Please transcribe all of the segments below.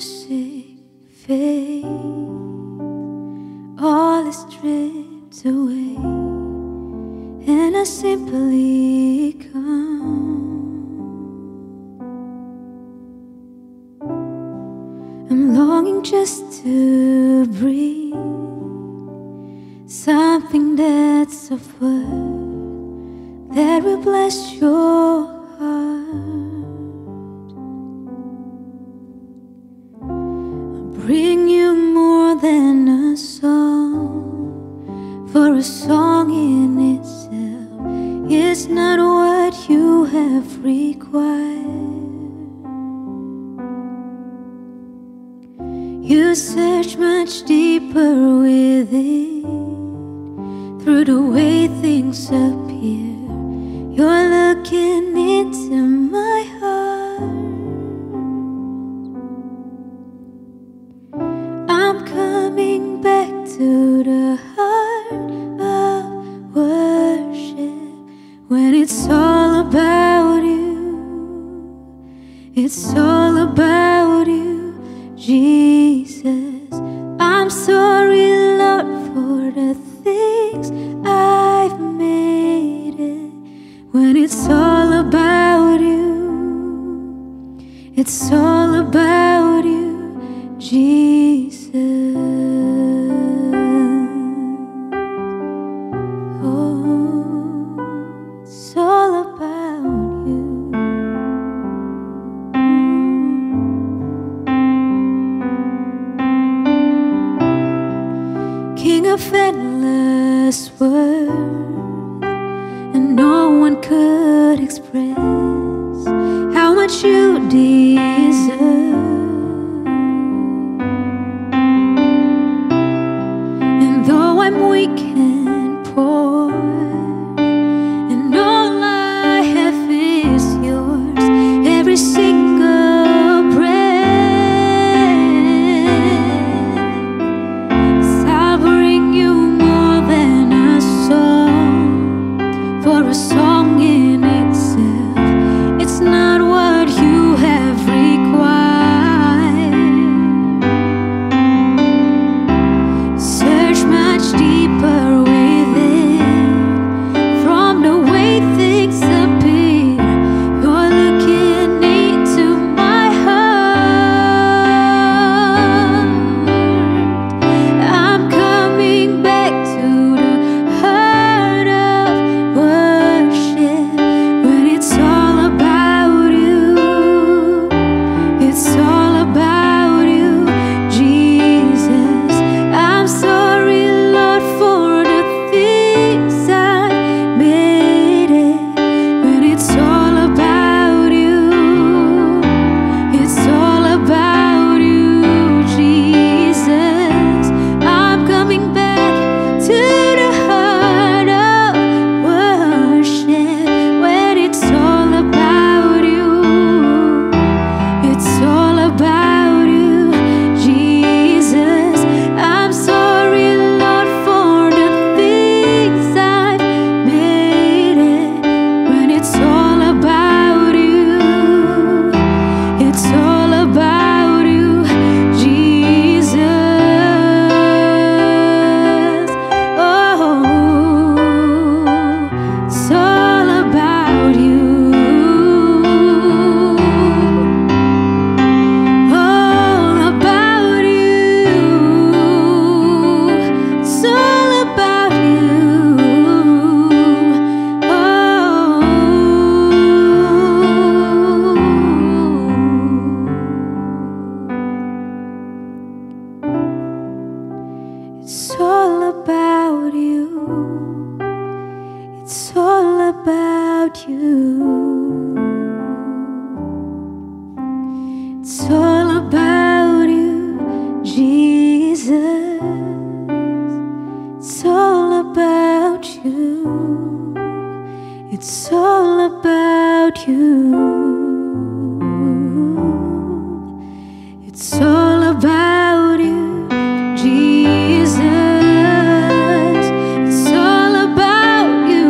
music fades, all is stripped away, and I simply come. I'm longing just to breathe something that's of worth that will bless your heart. I'll bring you more than a song, for a song in itself is not what you have required. You search much deeper within, through the way things appear. You're looking into my heart. I'm coming back to the heart of worship, when it's all about you. It's all about you, Jesus. I'm sorry, Lord, for the things I've made it. When it's all about you, it's all about you, Jesus. Oh, it's all about you. King of endless worth, and no one could express how much you deserve. And though I'm weak and poor, and all I have is yours, every single breath, I'll bring you more than a song, for a song in itself, it's not what you have required. Search much deeper within, from the way things appear. You're looking into my heart. I'm coming back to the heart of worship, when it's all about you. It's all about you, Jesus. I'm sorry, Lord, for the things I made it. When it's all about you, it's all about you, Jesus. I'm coming back to the heart of worship, when it's all about you. It's all about you, Jesus. I'm sorry, Lord, for the things I've made it. When it's all about you, it's all about you, Jesus. Oh, it's all about you. All about you. It's all about you. It's all about you. It's all about you. It's all about you, Jesus. It's all about you. It's all about you. It's all about you, Jesus. It's all about you.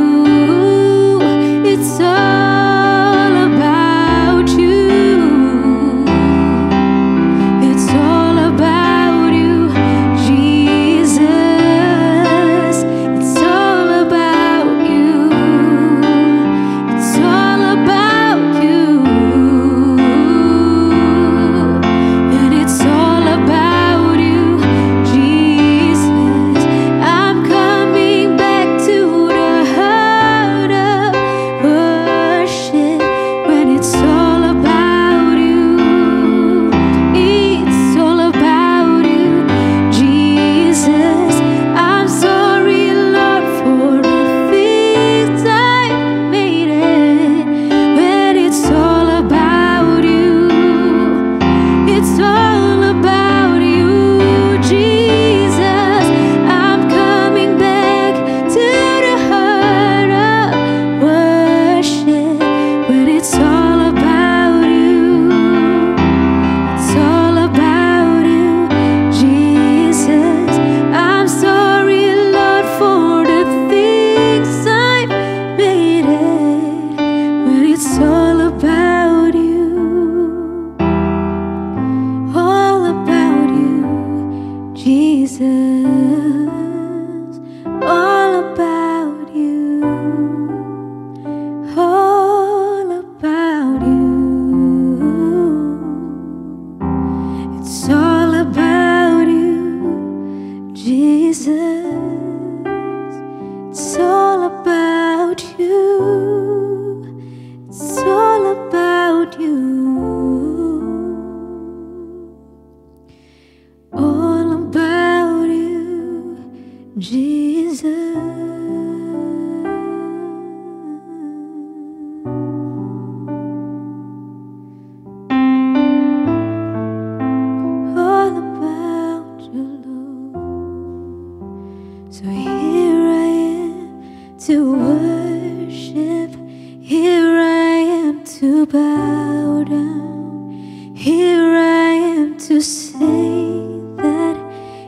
It's all about you. It's Jesus, all about you, all about you. It's all about you, Jesus. It's all about you. It's all about you. All about you, Jesus. All about you, Lord. So here I am to worship. Here I am to bow down. Here I am to say that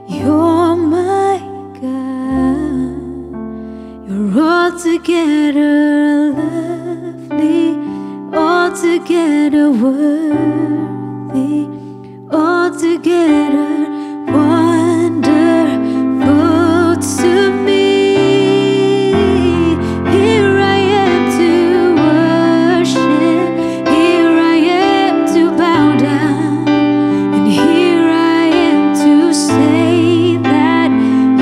you're my God. You're altogether lovely, altogether worthy, altogether wonderful to me. Here I am to worship, here I am to bow down, and here I am to say that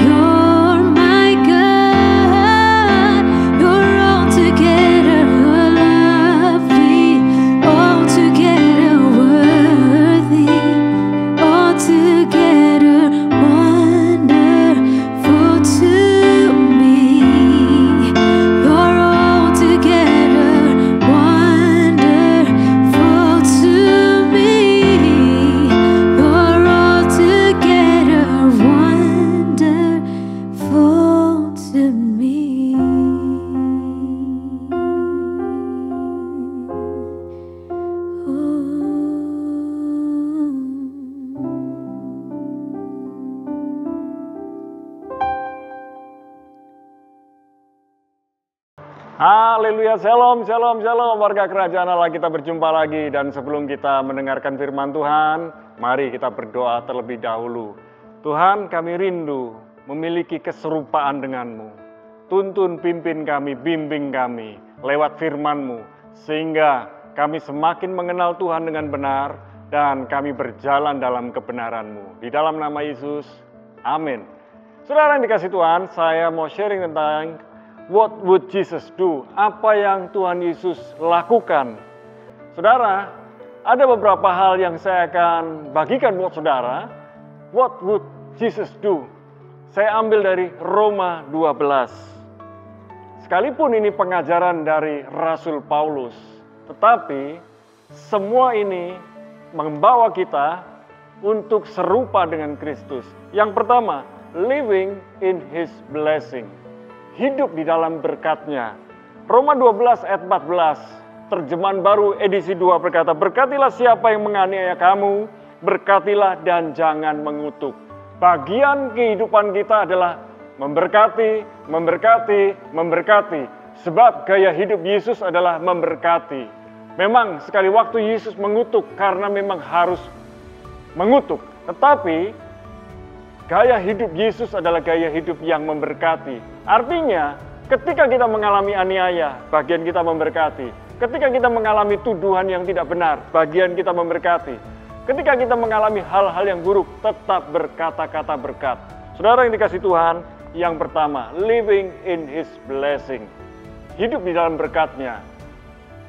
you're my God. You're altogether lovely, altogether worthy, altogether wonderful to me. You're altogether wonderful to me. You're altogether wonderful to me. Haleluya, shalom, shalom, shalom warga kerajaan Allah, kita berjumpa lagi. Dan sebelum kita mendengarkan firman Tuhan, mari kita berdoa terlebih dahulu. Tuhan, kami rindu memiliki keserupaan denganmu. Tuntun, pimpin kami, bimbing kami lewat firman-Mu, sehingga kami semakin mengenal Tuhan dengan benar dan kami berjalan dalam kebenaran-Mu. Di dalam nama Yesus, amin. Saudara yang dikasih Tuhan, saya mau sharing tentang what would Jesus do? Apa yang Tuhan Yesus lakukan? Saudara, ada beberapa hal yang saya akan bagikan buat saudara. What would Jesus do? Saya ambil dari Roma 12. Sekalipun ini pengajaran dari Rasul Paulus, tetapi semua ini membawa kita untuk serupa dengan Kristus. Yang pertama, living in His blessing. Hidup di dalam berkat-Nya. Roma 12 ayat 14, terjemahan baru edisi 2 berkata, berkatilah siapa yang menganiaya kamu, berkatilah dan jangan mengutuk. Bagian kehidupan kita adalah memberkati, memberkati, memberkati. Sebab gaya hidup Yesus adalah memberkati. Memang sekali waktu Yesus mengutuk karena memang harus mengutuk. Tetapi gaya hidup Yesus adalah gaya hidup yang memberkati. Artinya, ketika kita mengalami aniaya, bagian kita memberkati. Ketika kita mengalami tuduhan yang tidak benar, bagian kita memberkati. Ketika kita mengalami hal-hal yang buruk, tetap berkata-kata berkat. Saudara yang dikasih Tuhan, yang pertama, living in His blessing. Hidup di dalam berkat-Nya.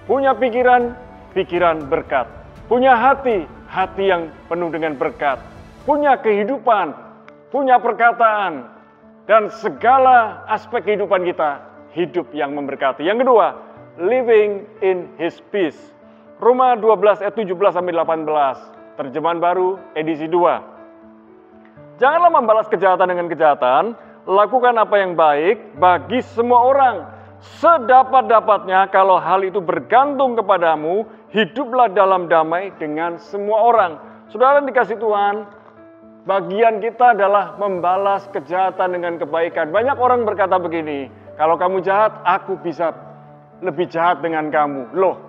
Punya pikiran, pikiran berkat. Punya hati, hati yang penuh dengan berkat. Punya kehidupan, punya perkataan, dan segala aspek kehidupan kita, hidup yang memberkati. Yang kedua, living in His peace. Roma 12 ayat 17-18, terjemahan baru edisi 2. Janganlah membalas kejahatan dengan kejahatan, lakukan apa yang baik bagi semua orang. Sedapat-dapatnya kalau hal itu bergantung kepadamu, hiduplah dalam damai dengan semua orang. Saudara yang dikasih Tuhan, bagian kita adalah membalas kejahatan dengan kebaikan. Banyak orang berkata begini, kalau kamu jahat, aku bisa lebih jahat dengan kamu. Loh,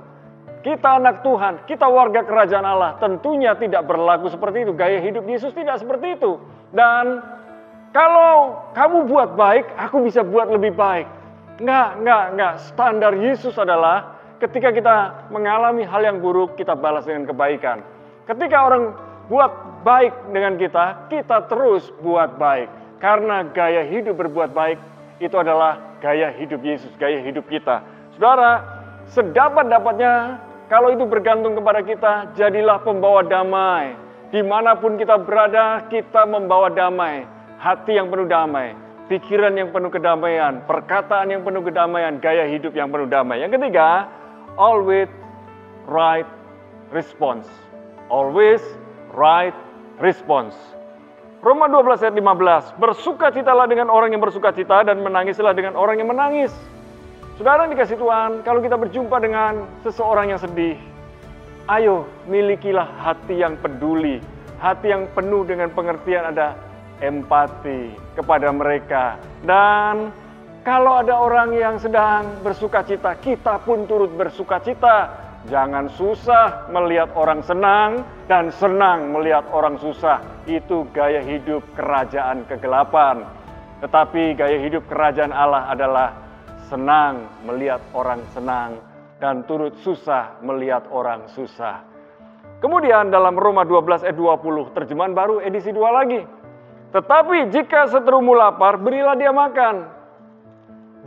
kita anak Tuhan, kita warga kerajaan Allah, tentunya tidak berlaku seperti itu. Gaya hidup Yesus tidak seperti itu. Dan kalau kamu buat baik, aku bisa buat lebih baik. Enggak. Standar Yesus adalah ketika kita mengalami hal yang buruk, kita balas dengan kebaikan. Ketika orang buat baik dengan kita, kita terus buat baik. Karena gaya hidup berbuat baik itu adalah gaya hidup Yesus, gaya hidup kita. Saudara, sedapat-dapatnya kalau itu bergantung kepada kita, jadilah pembawa damai. Dimanapun kita berada, kita membawa damai. Hati yang penuh damai, pikiran yang penuh kedamaian, perkataan yang penuh kedamaian, gaya hidup yang penuh damai. Yang ketiga, always right response. Always right response. Roma 12 ayat 15, bersukacitalah dengan orang yang bersukacita dan menangislah dengan orang yang menangis. Saudara dikasih Tuhan, kalau kita berjumpa dengan seseorang yang sedih, ayo milikilah hati yang peduli, hati yang penuh dengan pengertian, ada empati kepada mereka. Dan kalau ada orang yang sedang bersukacita, kita pun turut bersukacita. Jangan susah melihat orang senang dan senang melihat orang susah. Itu gaya hidup kerajaan kegelapan. Tetapi gaya hidup kerajaan Allah adalah senang melihat orang senang dan turut susah melihat orang susah. Kemudian dalam Roma 12 ayat 20, terjemahan baru edisi 2 lagi. Tetapi jika seterumu lapar, berilah dia makan.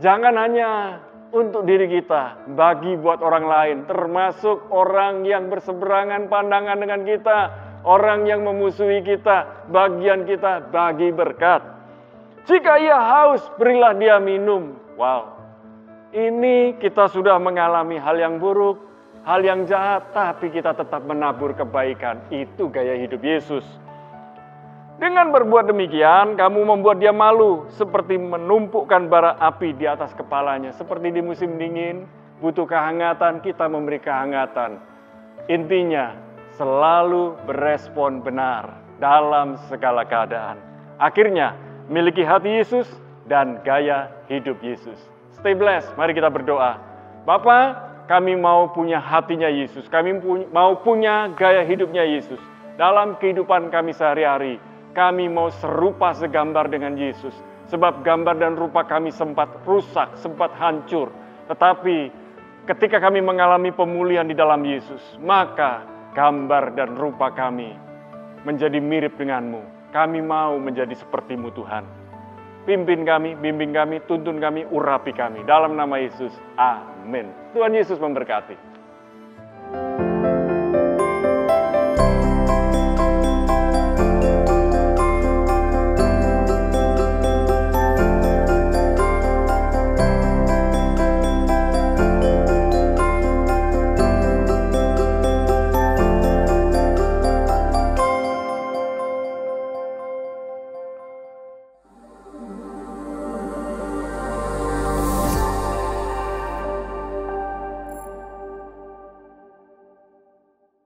Jangan hanya untuk diri kita, bagi buat orang lain, termasuk orang yang berseberangan pandangan dengan kita, orang yang memusuhi kita, bagian kita bagi berkat. Jika ia haus, berilah dia minum. Wow, ini kita sudah mengalami hal yang buruk, hal yang jahat, tapi kita tetap menabur kebaikan. Itu gaya hidup Yesus. Dengan berbuat demikian, kamu membuat dia malu, seperti menumpukkan bara api di atas kepalanya. Seperti di musim dingin, butuh kehangatan, kita memberi kehangatan. Intinya, selalu berespon benar dalam segala keadaan. Akhirnya, miliki hati Yesus dan gaya hidup Yesus. Stay blessed, mari kita berdoa. Bapa, kami mau punya hatinya Yesus, kami mau punya gaya hidupnya Yesus. Dalam kehidupan kami sehari-hari, kami mau serupa segambar dengan Yesus. Sebab gambar dan rupa kami sempat rusak, sempat hancur. Tetapi ketika kami mengalami pemulihan di dalam Yesus, maka gambar dan rupa kami menjadi mirip denganmu. Kami mau menjadi seperti-Mu Tuhan. Pimpin kami, bimbing kami, tuntun kami, urapi kami. Dalam nama Yesus, amin. Tuhan Yesus memberkati.